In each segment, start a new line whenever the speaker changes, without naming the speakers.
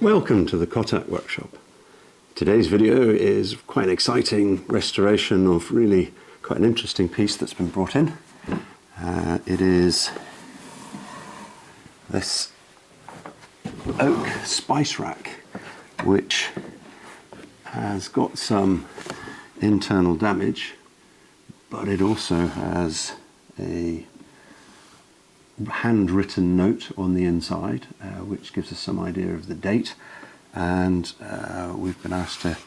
Welcome to the Kotak workshop. Today's video is quite an exciting restoration of really quite an interesting piece that's been brought in. It is this oak spice rack, which has got some internal damage, but it also has a handwritten note on the inside, which gives us some idea of the date, and we've been asked to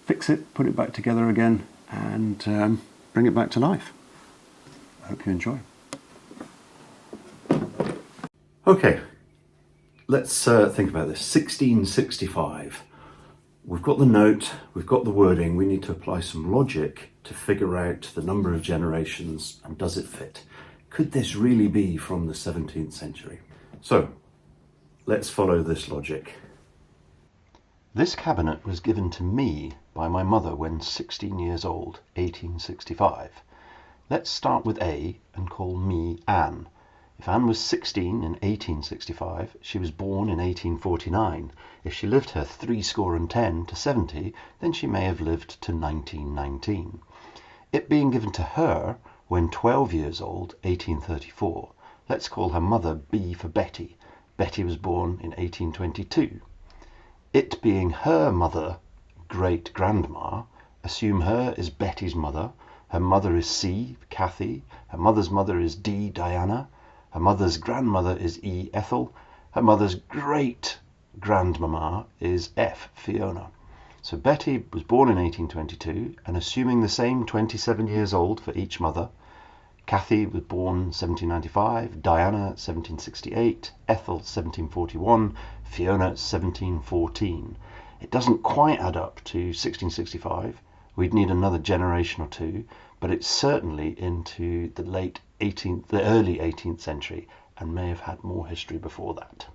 fix it, put it back together again, and bring it back to life. I hope you enjoy. Okay, let's think about this. 1665. We've got the note, we've got the wording, we need to apply some logic to figure out the number of generations and does it fit? Could this really be from the 17th century? So, let's follow this logic. This cabinet was given to me by my mother when 16 years old, 1865. Let's start with A and call me Anne. If Anne was 16 in 1865, she was born in 1849. If she lived her 70 to 70, then she may have lived to 1919. It being given to her when 12 years old, 1834, let's call her mother B for Betty. Betty was born in 1822. It being her mother, great-grandma, assume her is Betty's mother, her mother is C, Kathy, her mother's mother is D, Diana, her mother's grandmother is E, Ethel, her mother's great-grandmama is F, Fiona. So Betty was born in 1822, and assuming the same 27 years old for each mother, Kathy was born 1795, Diana 1768, Ethel 1741, Fiona 1714. It doesn't quite add up to 1665. We'd need another generation or two, but it's certainly into the early 18th century, and may have had more history before that.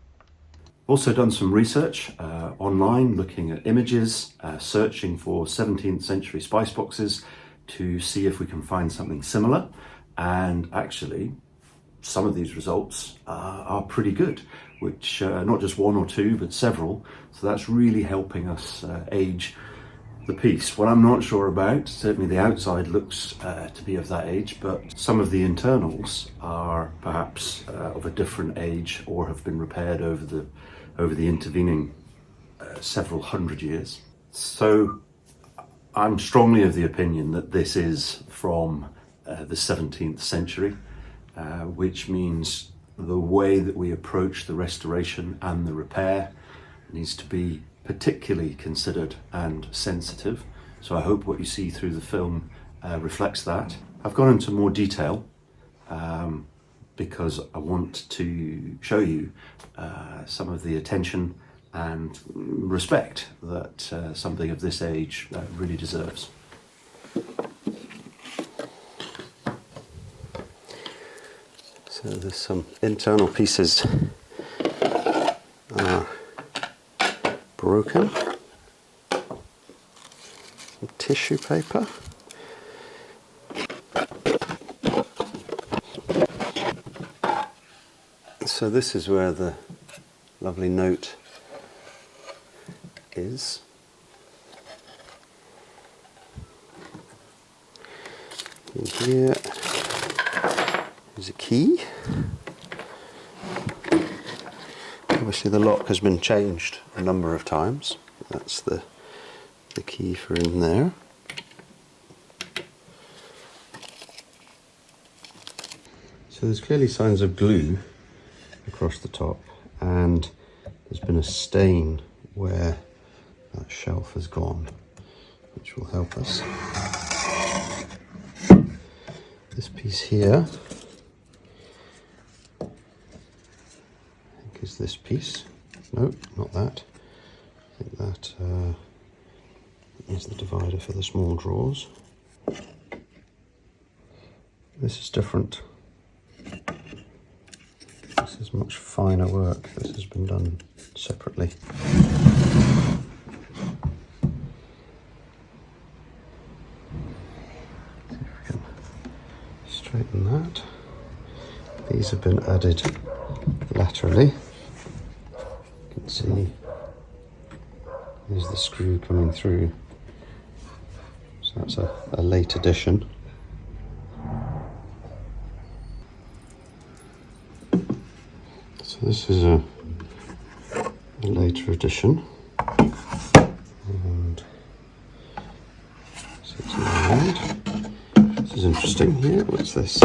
Also done some research online, looking at images, searching for 17th century spice boxes to see if we can find something similar. And actually, some of these results are pretty good, which not just one or two, but several. So that's really helping us age the piece. What I'm not sure about, certainly the outside looks to be of that age, but some of the internals are perhaps of a different age or have been repaired over the intervening several hundred years. So I'm strongly of the opinion that this is from the 17th century, which means the way that we approach the restoration and the repair needs to be particularly considered and sensitive. So I hope what you see through the film reflects that. I've gone into more detail because I want to show you some of the attention and respect that something of this age really deserves. So there's some internal pieces broken, some tissue paper, so this is where the lovely note is. In here is a key. Obviously the lock has been changed a number of times. That's the key for in there. So there's clearly signs of glue across the top, and there's been a stain where that shelf has gone, which will help us. This piece here, I think is this piece. No, not that. I think that is the divider for the small drawers. This is different. This is much finer work. This has been done separately. Straighten that. These have been added laterally. You can see there's the screw coming through. So that's a late addition. So this is a later addition. And so it's aligned. This is interesting here. What's this?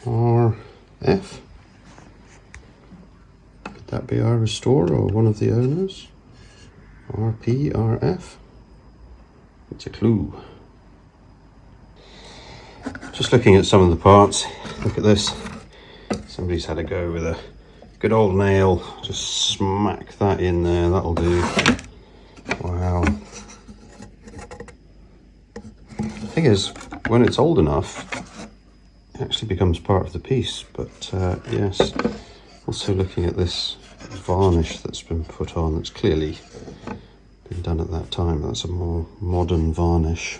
RF? Could that be our restorer or one of the owners? RP, RF? It's a clue. Just looking at some of the parts. Look at this. Somebody's had a go with a good old nail. Just smack that in there. That'll do. Wow. The thing is, when it's old enough, it actually becomes part of the piece. But yes, also looking at this varnish that's been put on, that's clearly been done at that time. That's a more modern varnish.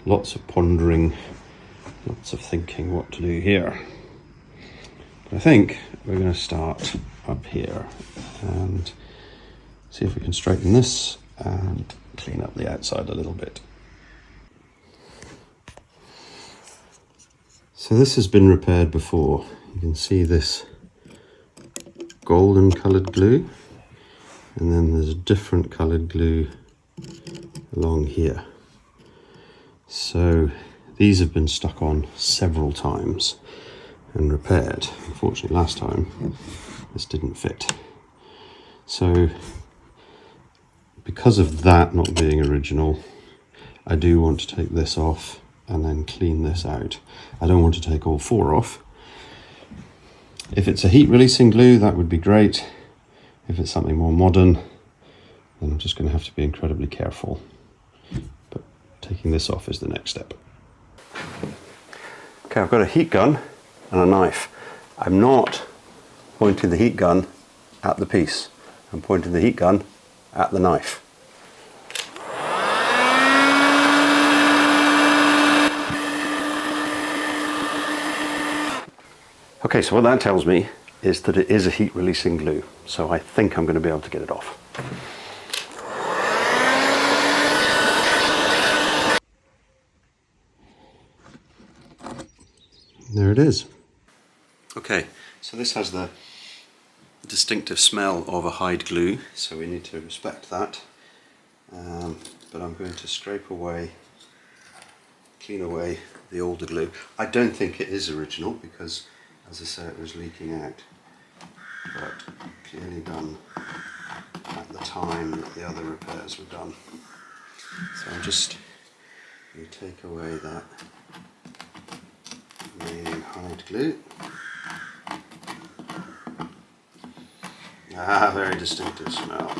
Lots of pondering, lots of thinking what to do here. But I think we're going to start up here and see if we can straighten this and clean up the outside a little bit. So this has been repaired before. You can see this golden coloured glue, and then there's a different coloured glue along here. So these have been stuck on several times and repaired. Unfortunately, last time this didn't fit. So because of that not being original, I do want to take this off and then clean this out. I don't want to take all four off. If it's a heat releasing glue, that would be great. If it's something more modern, then I'm just going to have to be incredibly careful. But taking this off is the next step. Okay, I've got a heat gun and a knife. I'm not pointing the heat gun at the piece. I'm pointing the heat gun at the knife. Okay, so what that tells me is that it is a heat releasing glue. So I think I'm going to be able to get it off. There it is. Okay, so this has the distinctive smell of a hide glue, so we need to respect that. But I'm going to scrape away, clean away the older glue. I don't think it is original because, as I say, it was leaking out, but clearly done at the time that the other repairs were done. So I'm just going to take away that remaining hide glue. Ah, very distinctive smell.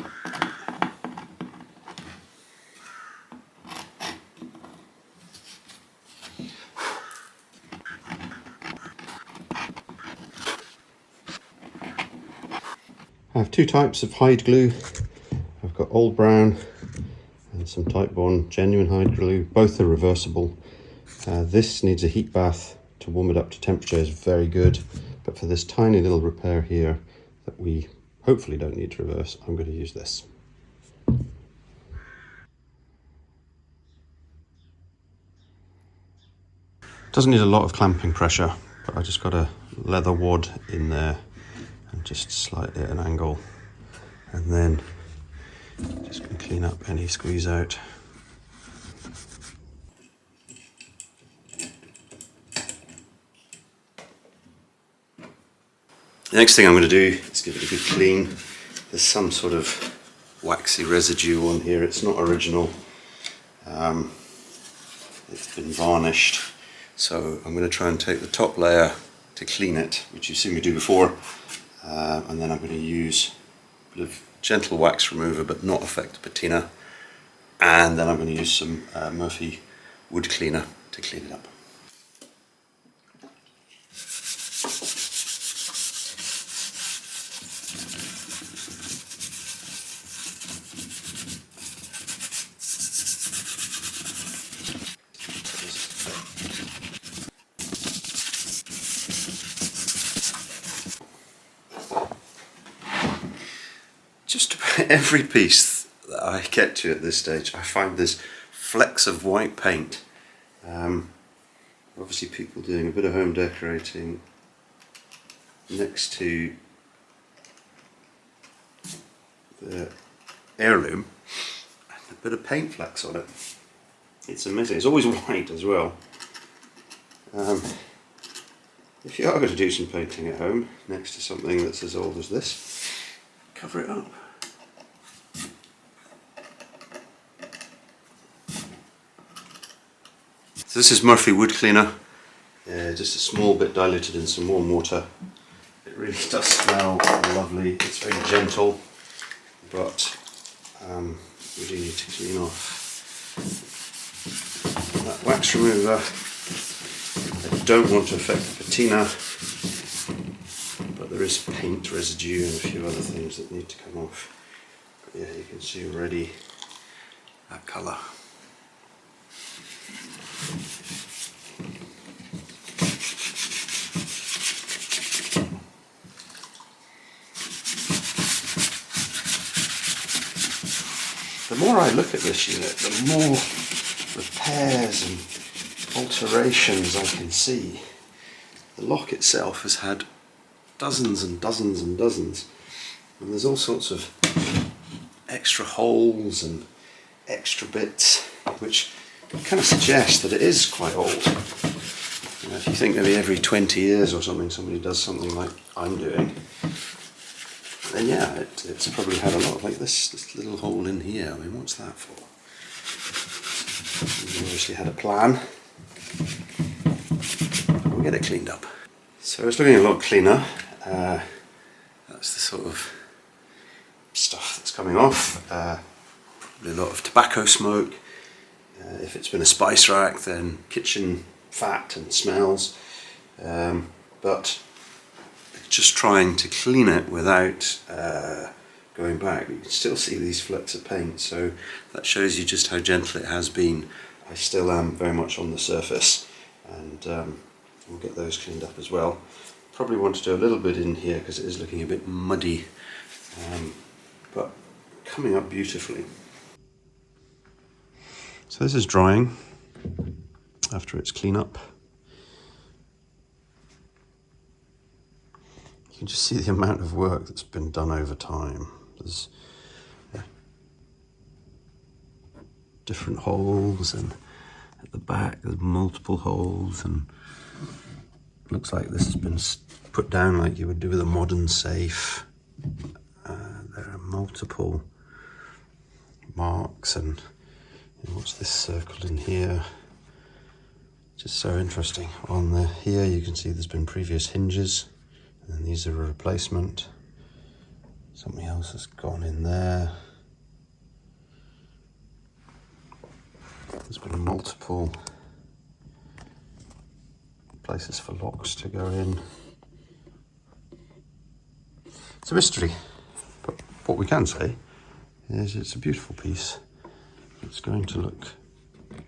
I have two types of hide glue. I've got old brown and some Type 1 genuine hide glue. Both are reversible. This needs a heat bath to warm it up to temperature, is very good. But for this tiny little repair here that we hopefully don't need to reverse, I'm going to use this. Doesn't need a lot of clamping pressure, but I just got a leather wad in there and just slightly at an angle, and then just going to clean up any squeeze out. The next thing I'm going to do is give it a good clean. There's some sort of waxy residue on here. It's not original. It's been varnished. So I'm going to try and take the top layer to clean it, which you've seen me do before. And then I'm going to use a bit of gentle wax remover, but not affect the patina. And then I'm going to use some Murphy wood cleaner to clean it up.
Every piece that I get to at this stage, I find there's flecks of white paint. Obviously people doing a bit of home decorating next to the heirloom, and a bit of paint flecks on it. It's amazing. It's always white as well. If you are going to do some painting at home next to something that's as old as this, cover it up. So this is Murphy wood cleaner, just a small bit diluted in some warm water. It really does smell lovely. It's very gentle, but we do need to clean off that wax remover. I don't want to affect the patina, but there is paint residue and a few other things that need to come off. But yeah, you can see already that colour. The more I look at this unit, the more repairs and alterations I can see. The lock itself has had dozens and dozens and dozens, and there's all sorts of extra holes and extra bits which kind of suggest that it is quite old. You know, if you think maybe every 20 years or something somebody does something like I'm doing, then yeah, it's probably had a lot. Like this little hole in here, I mean, what's that for? We obviously had a plan. We'll get it cleaned up. So it's looking a lot cleaner. That's the sort of stuff that's coming off. Probably a lot of tobacco smoke. If it's been a spice rack, then kitchen fat and smells. But just trying to clean it without going back. You can still see these flecks of paint, so that shows you just how gentle it has been. I still am very much on the surface, and we'll get those cleaned up as well. Probably want to do a little bit in here because it is looking a bit muddy, but coming up beautifully. So this is drying after its clean up. You can just see the amount of work that's been done over time. There's different holes, and at the back there's multiple holes, and it looks like this has been put down like you would do with a modern safe. There are multiple marks, and what's this circle in here? Just so interesting. On the here you can see there's been previous hinges, and these are a replacement. Something else has gone in there. There's been multiple places for locks to go in. It's a mystery, but what we can say is it's a beautiful piece. It's going to look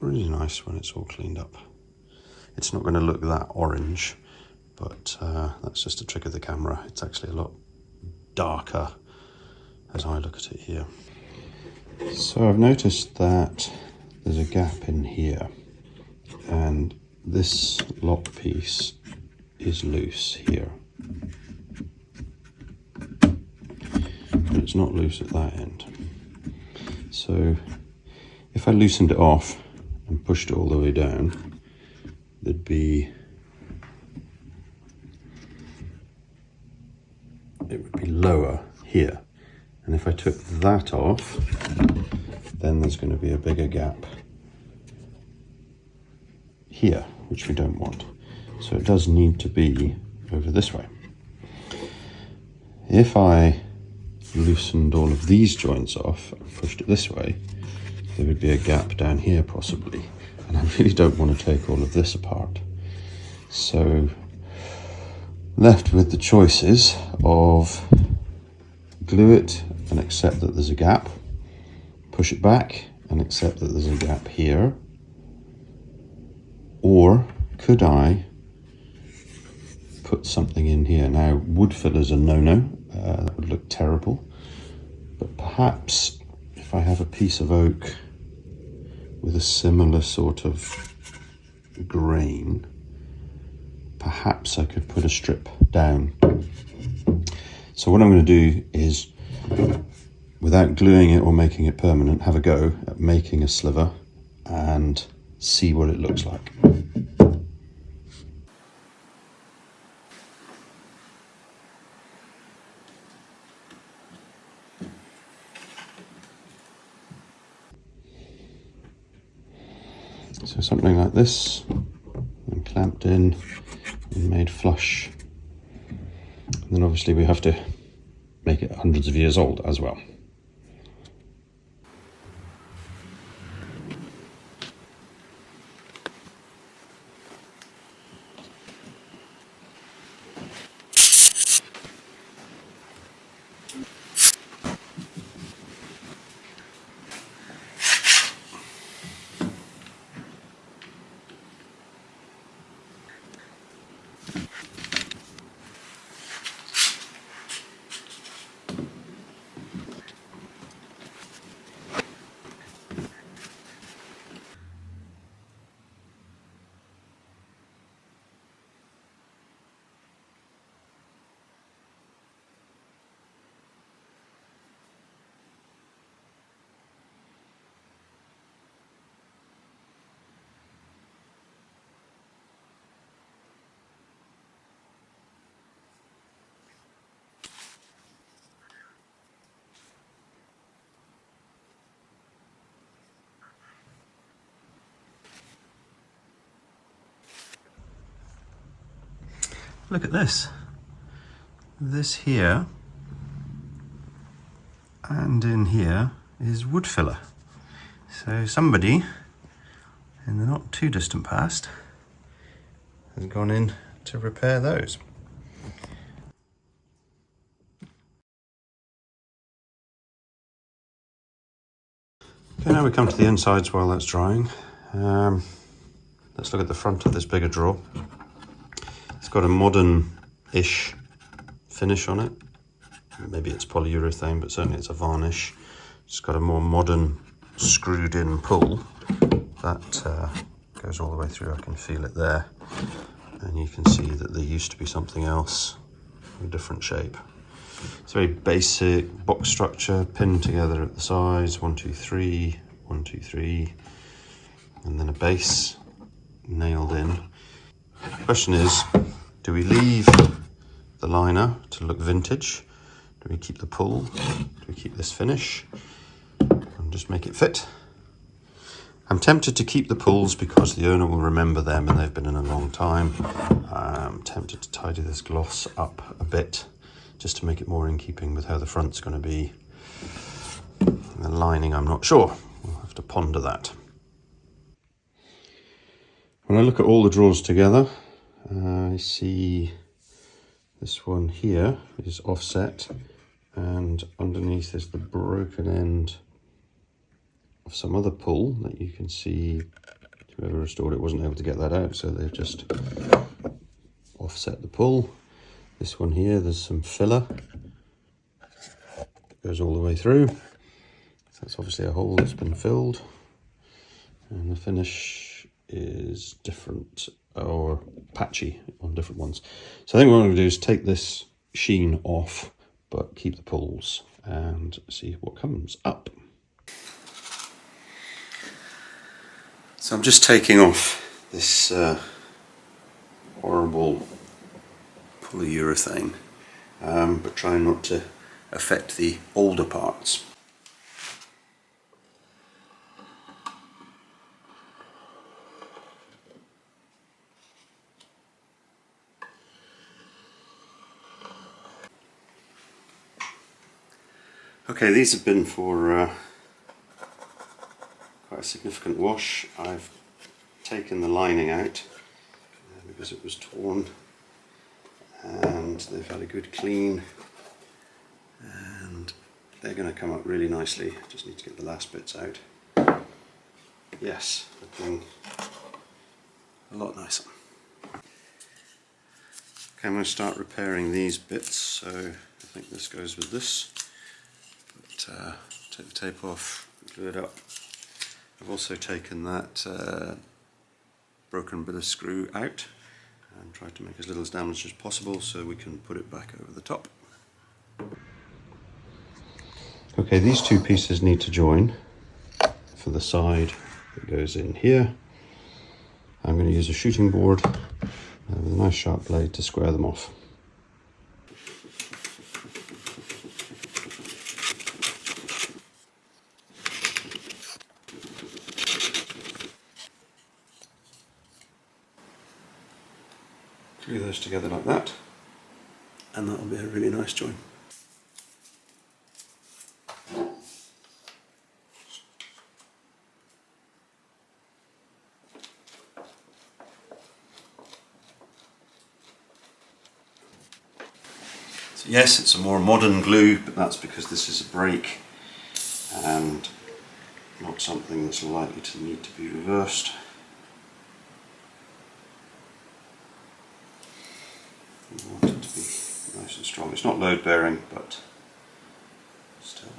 really nice when it's all cleaned up. It's not going to look that orange, but that's just a trick of the camera. It's actually a lot darker as I look at it here. So I've noticed that there's a gap in here, and this lock piece is loose here, but it's not loose at that end. So if I loosened it off and pushed it all the way down, it would be lower here, and if I took that off, then there's going to be a bigger gap here, which we don't want. So it does need to be over this way. If I loosened all of these joints off and pushed it this way, there would be a gap down here possibly, and I really don't want to take all of this apart. So left with the choices of glue it and accept that there's a gap, push it back and accept that there's a gap here, or could I put something in here? Now wood fillers are no-no, that would look terrible, but perhaps if I have a piece of oak with a similar sort of grain, perhaps I could put a strip down. So what I'm going to do is, without gluing it or making it permanent, have a go at making a sliver and see what it looks like. So something like this, and clamped in and made flush. And then obviously we have to make it hundreds of years old as well. Look at this. This here and in here is wood filler. So somebody in the not too distant past has gone in to repair those. Okay, now we come to the insides while that's drying. Let's look at the front of this bigger drawer. It's got a modern-ish finish on it. Maybe it's polyurethane, but certainly it's a varnish. It's got a more modern screwed-in pull that goes all the way through. I can feel it there. And you can see that there used to be something else, a different shape. It's a very basic box structure, pinned together at the sides, 1, 2, 3, 1, 2, 3, and then a base nailed in. The question is, do we leave the liner to look vintage? Do we keep the pull? Do we keep this finish? And just make it fit? I'm tempted to keep the pulls because the owner will remember them and they've been in a long time. I'm tempted to tidy this gloss up a bit just to make it more in keeping with how the front's going to be. And the lining, I'm not sure. We'll have to ponder that. When I look at all the drawers together, I see this one here is offset, and underneath is the broken end of some other pull that you can see. Whoever restored it wasn't able to get that out, so they've just offset the pull. This one here, there's some filler that goes all the way through. So that's obviously a hole that's been filled, and the finish is different or patchy on different ones. So I think what I'm going to do is take this sheen off but keep the pulls and see what comes up. So I'm just taking off this horrible polyurethane, but trying not to affect the older parts. Okay, these have been for quite a significant wash. I've taken the lining out because it was torn, and they've had a good clean, and they're going to come up really nicely. Just need to get the last bits out. Yes, looking a lot nicer. Okay, I'm going to start repairing these bits, so I think this goes with this. take the tape off, glue it up. I've also taken that broken bit of screw out and tried to make as little damage as possible so we can put it back over the top. Okay, these two pieces need to join for the side that goes in here. I'm going to use a shooting board with a nice sharp blade to square them off. Glue those together like that, and that'll be a really nice join. So yes, it's a more modern glue, but that's because this is a brake and not something that's likely to need to be reversed. We want it to be nice and strong. It's not load bearing, but still,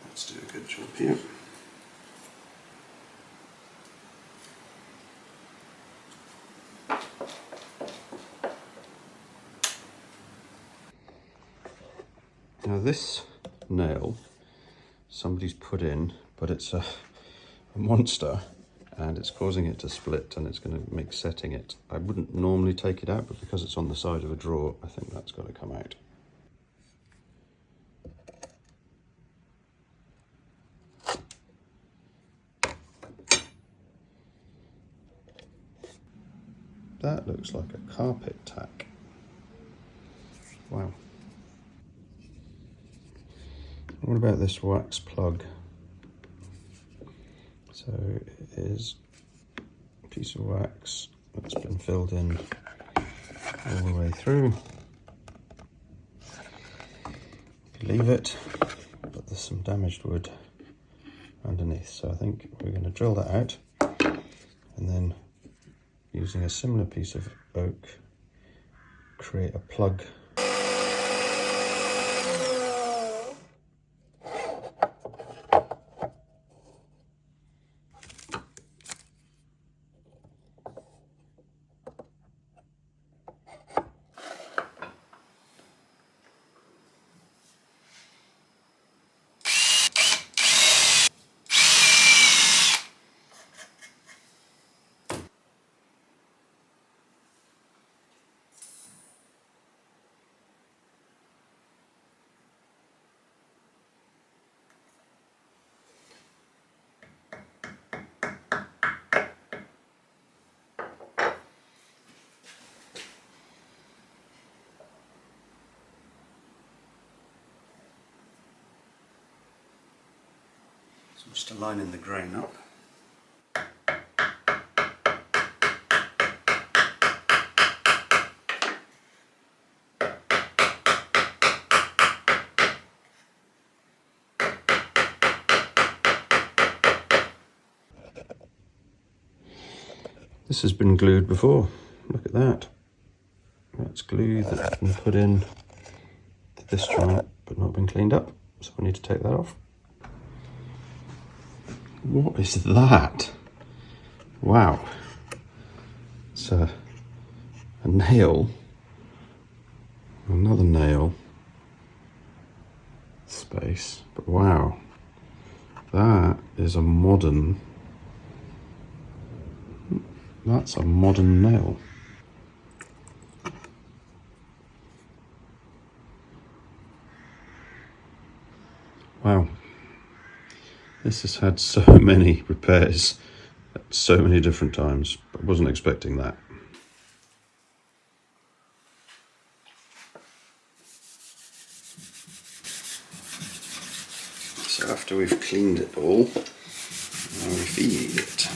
let's do a good job here. Now this nail somebody's put in, but it's a monster and it's causing it to split and it's going to make setting it. I wouldn't normally take it out, but because it's on the side of a drawer, I think that's got to come out. That looks like a carpet tack. Wow. What about this wax plug? So it is a piece of wax that's been filled in all the way through. Leave it, but there's some damaged wood underneath, so I think we're going to drill that out and then, using a similar piece of oak, create a plug. So I'm just aligning the grain up. This has been glued before. Look at that. That's glue that's been put in to this joint but not been cleaned up, so we need to take that off. What is that? Wow. It's a nail, another nail space, but wow, that is a modern, that's a modern nail. Wow. This has had so many repairs at so many different times, but I wasn't expecting that. So after we've cleaned it all, now we feed it.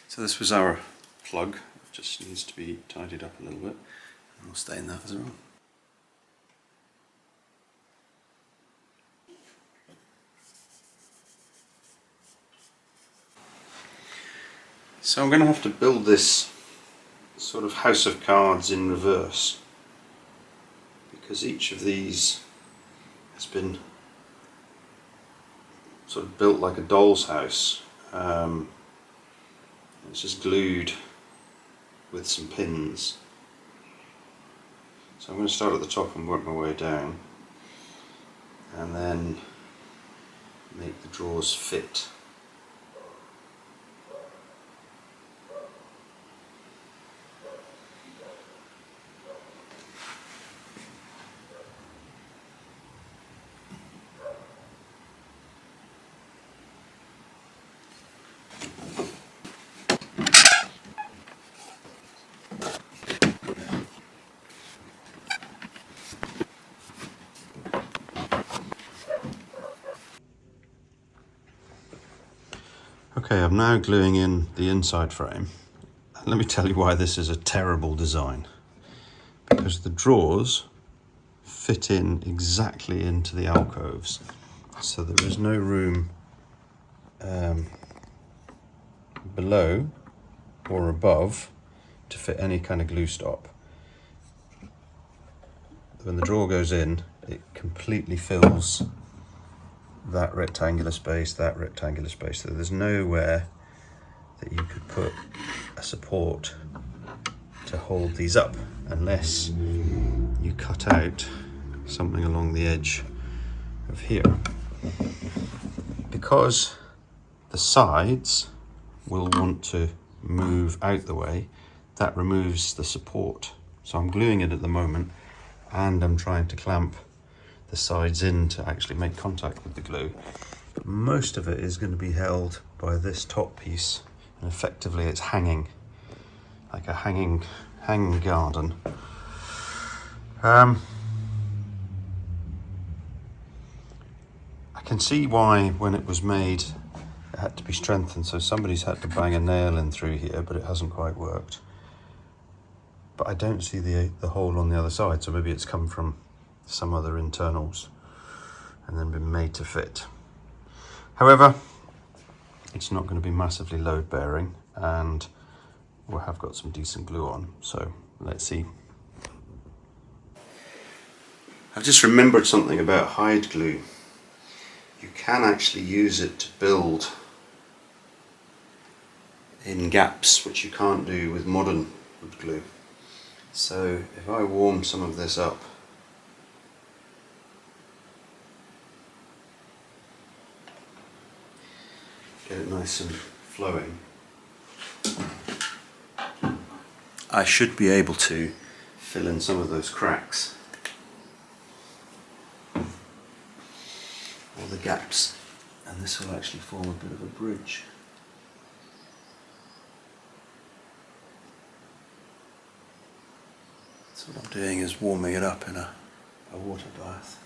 So this was our plug, it just needs to be tidied up a little bit, and we'll stain that as well. So I'm going to have to build this sort of house of cards in reverse, because each of these has been sort of built like a doll's house. It's just glued with some pins. So I'm going to start at the top and work my way down, and then make the drawers fit. Okay, I'm now gluing in the inside frame. And let me tell you why this is a terrible design. Because the drawers fit in exactly into the alcoves. So there is no room below or above to fit any kind of glue stop. When the drawer goes in, it completely fills that rectangular space, so there's nowhere that you could put a support to hold these up unless you cut out something along the edge of here. Because the sides will want to move out the way, that removes the support. So I'm gluing it at the moment, and I'm trying to clamp the sides in to actually make contact with the glue. But most of it is going to be held by this top piece, and effectively it's hanging, like a hanging garden. I can see why when it was made it had to be strengthened, so somebody's had to bang a nail in through here, but it hasn't quite worked. But I don't see the hole on the other side, so maybe it's come from some other internals and then been made to fit. However, it's not going to be massively load bearing, and we have got some decent glue on, so let's see. I've just remembered something about hide glue. You can actually use it to build in gaps, which you can't do with modern wood glue. So if I warm some of this up, get it nice and flowing, I should be able to fill in some of those cracks or the gaps, and this will actually form a bit of a bridge. So what I'm doing is warming it up in a water bath.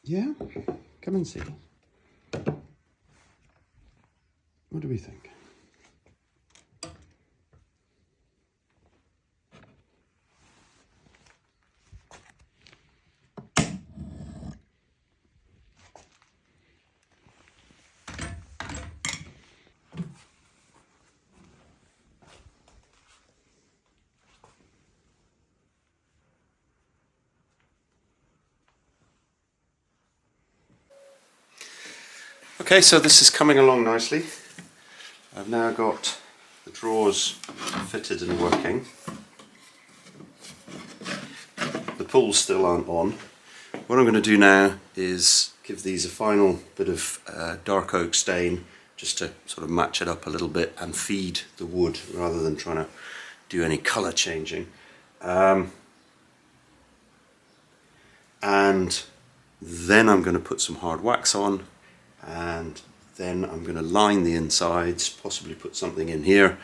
Yeah, come and see. What do we think? Okay, so this is coming along nicely. I've now got the drawers fitted and working. The pulls still aren't on. What I'm going to do now is give these a final bit of dark oak stain, just to sort of match it up a little bit and feed the wood rather than trying to do any colour changing. And then I'm going to put some hard wax on, and then I'm going to line the insides, possibly put something in here,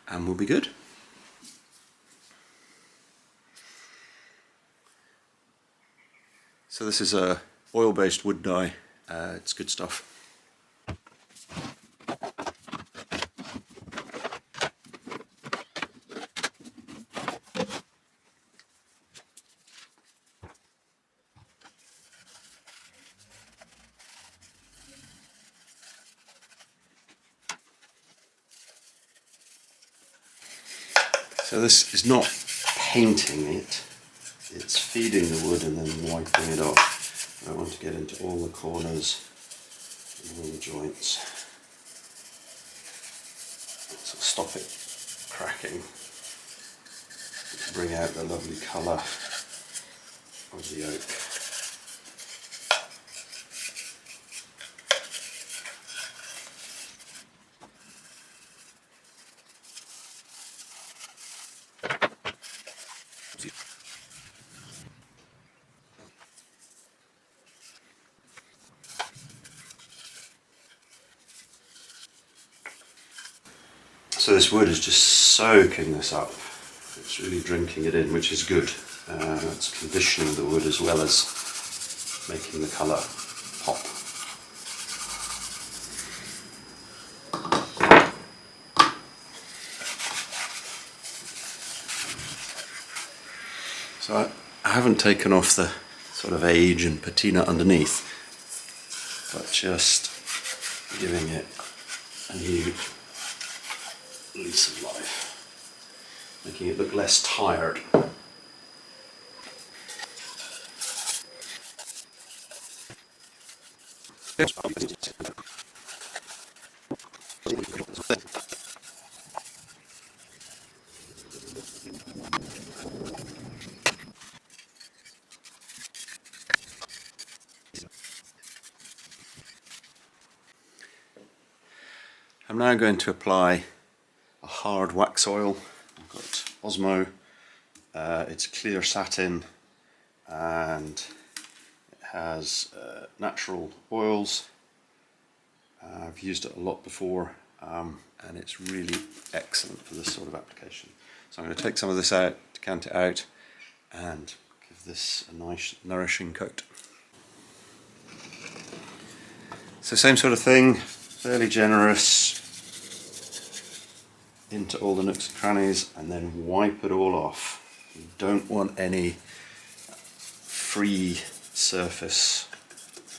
and we'll be good. So this is a oil-based wood dye. It's good stuff. So this is not painting it, it's feeding the wood and then wiping it off. I want to get into all the corners and all the joints. So stop it cracking, to bring out the lovely colour of the oak. So this wood is just soaking this up. It's really drinking it in, which is good. It's conditioning the wood as well as making the colour pop. So I haven't taken off the sort of age and patina underneath, but just giving it a new lease of life, making it look less tired. I'm now going to apply a hard wax oil. I've got Osmo, it's clear satin and it has natural oils. I've used it a lot before and it's really excellent for this sort of application. So I'm going to take some of this out, decant it out and give this a nice nourishing coat. So same sort of thing, fairly generous into all the nooks and crannies and then wipe it all off. You don't want any free surface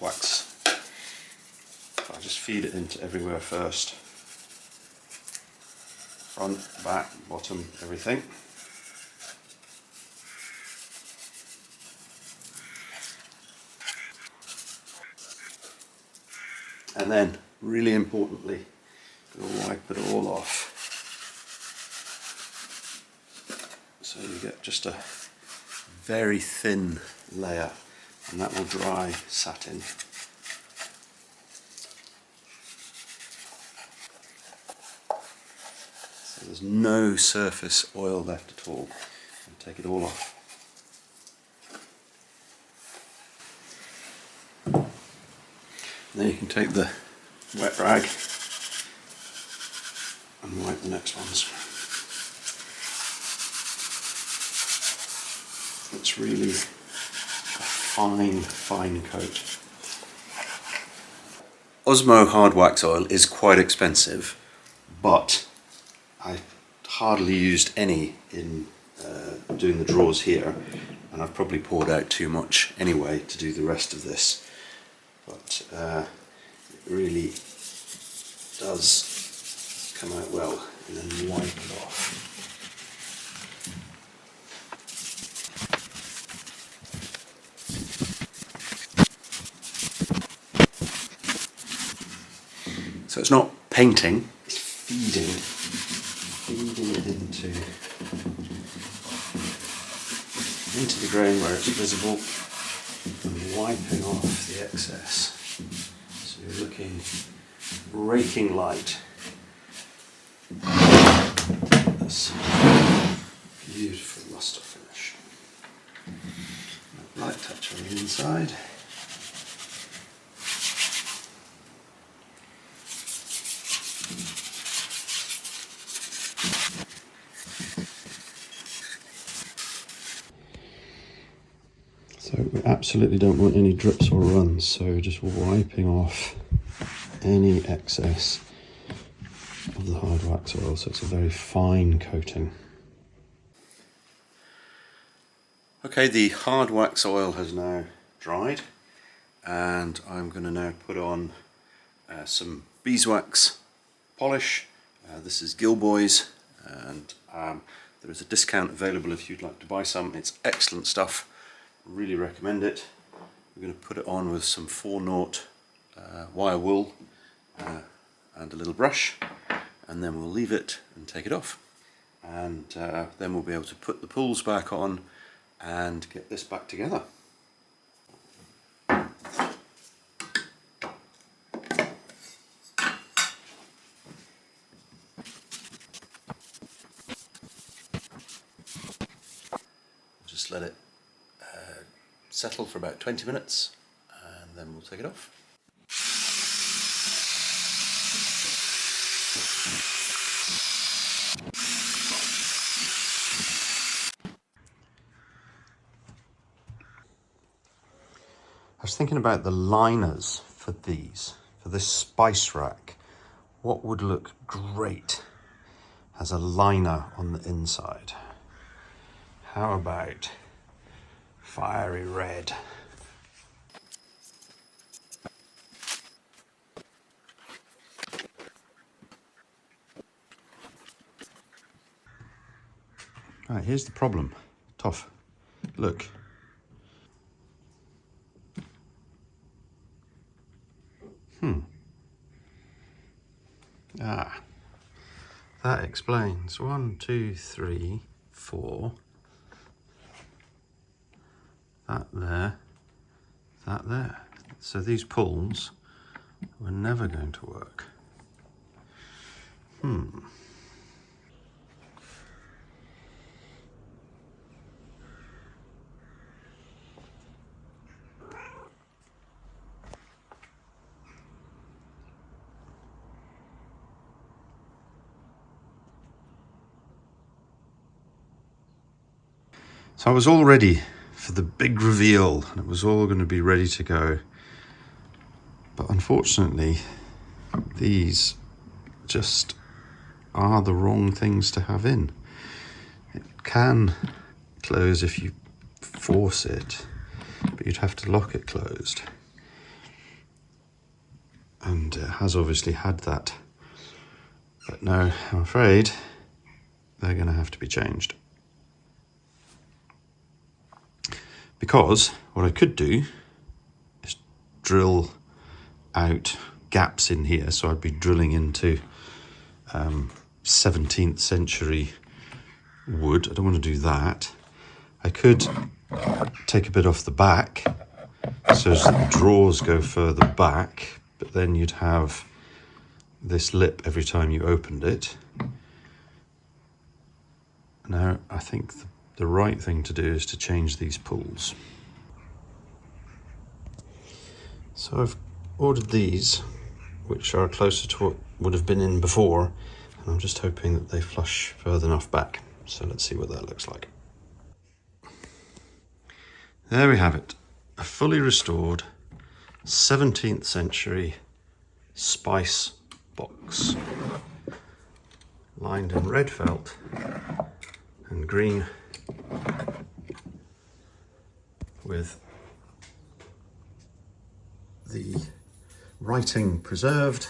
wax. So I just feed it into everywhere first. Front, back, bottom, everything. And then, really importantly, you'll wipe it all off. So you get just a very thin layer, and that will dry satin. So there's no surface oil left at all. And take it all off. And then you can take the wet rag and wipe the next ones. It's really a fine coat. Osmo hard wax oil is quite expensive, but I hardly used any in doing the drawers here, and I've probably poured out too much anyway to do the rest of this. But it really does come out well, and then wipe it off. So it's not painting, it's feeding it into the grain where it's visible and wiping off the excess. So you're looking raking light. This beautiful luster finish. Light touch on the inside. So we absolutely don't want any drips or runs, so just wiping off any excess of the hard wax oil, so it's a very fine coating. Okay, the hard wax oil has now dried, and I'm going to now put on some beeswax polish. This is Gilboy's, and there is a discount available if you'd like to buy some. It's excellent stuff, really recommend it. We're going to put it on with some 4/0 wire wool and a little brush, and then we'll leave it and take it off, and then we'll be able to put the pulls back on and get this back together. Just let it settle for about 20 minutes, and then we'll take it off. I was thinking about the liners for this spice rack. What would look great as a liner on the inside? How about fiery red? Right, here's the problem. Tough. Look. That explains 1, 2, 3, 4. That there. That there. So these pulls were never going to work. So I was all ready for the big reveal, and it was all going to be ready to go. But unfortunately, these just are the wrong things to have in. It can close if you force it, but you'd have to lock it closed. And it has obviously had that. But no, I'm afraid they're going to have to be changed. Because what I could do is drill out gaps in here, so I'd be drilling into 17th century wood. I don't want to do that. I could take a bit off the back so as the drawers go further back, but then you'd have this lip every time you opened it. Now, I think the right thing to do is to change these pulls. So I've ordered these, which are closer to what would have been in before, and I'm just hoping that they flush further enough back. So let's see what that looks like. There we have it, a fully restored 17th century spice box, lined in red felt and green, with the writing preserved